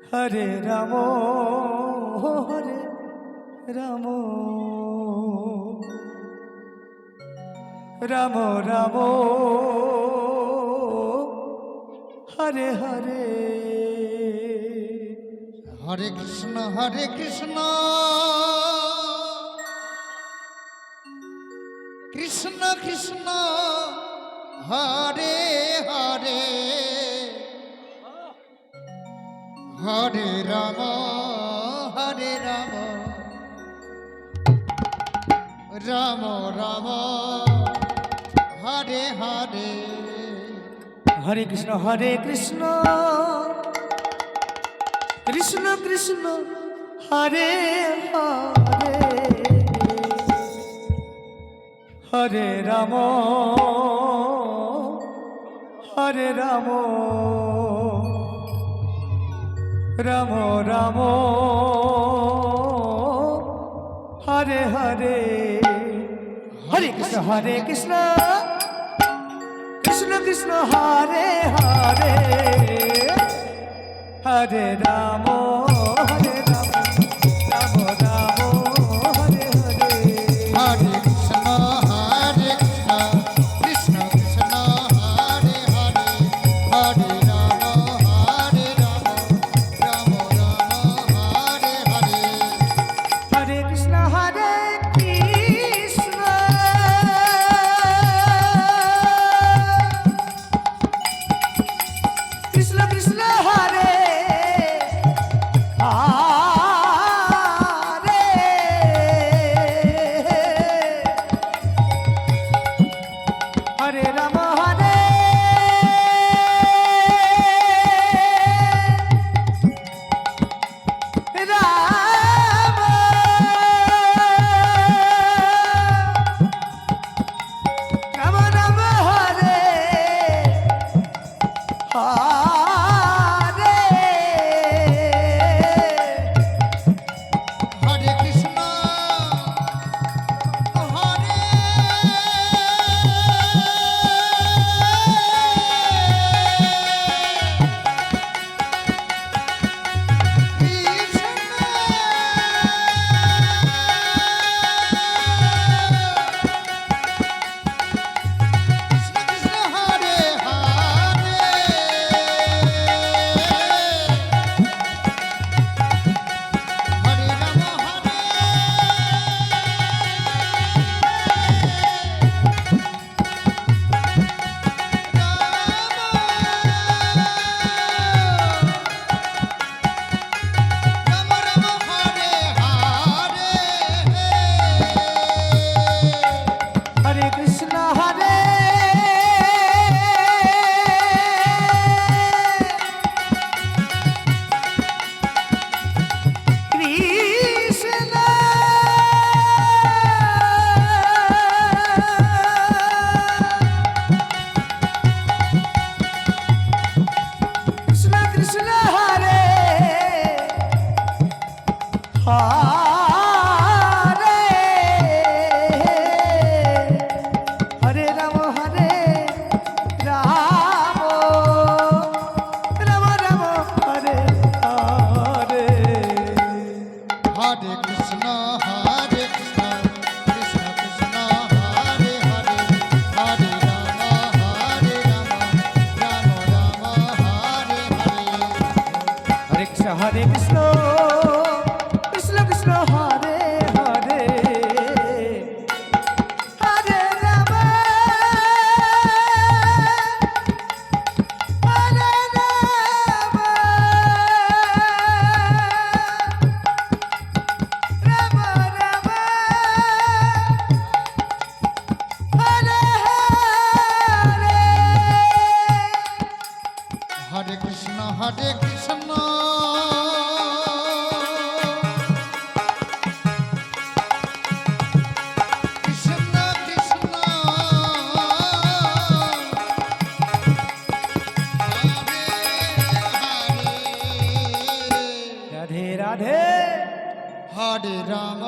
Hare Ram Hare Ram Ram Ram Hare Hare Hare Krishna Krishna Krishna Hare Hare Hare Ram Ram Ram Hare Hare Hare Krishna Krishna Krishna Hare Hare Hare Ram Ram Ram Hare Hare Hare Krishna Krishna Krishna Hare Hare Hare Ram Ram Ram Hare Hare Hare Krishna Krishna Krishna Hare Hare Hare Ram Ram Ram Hare Hare Hare Krishna Krishna Krishna Hare Hare Ram Hare Krishna Hare Krishna Hare Hare Ram Hare Krishna Krishna Krishna Krishna Hare Hare Hare Ram Ram Ram Hare Hare Hare Krishna Krishna Krishna Hare Hare Hare Ram Ram Ram Hare Hare Hare Krishna Krishna Krishna Hare Hare Hare Ram Ram Ram Hare Hare Hare Krishna Krishna Krishna Krishna Hare Hare Radhe Radhe Hare Ram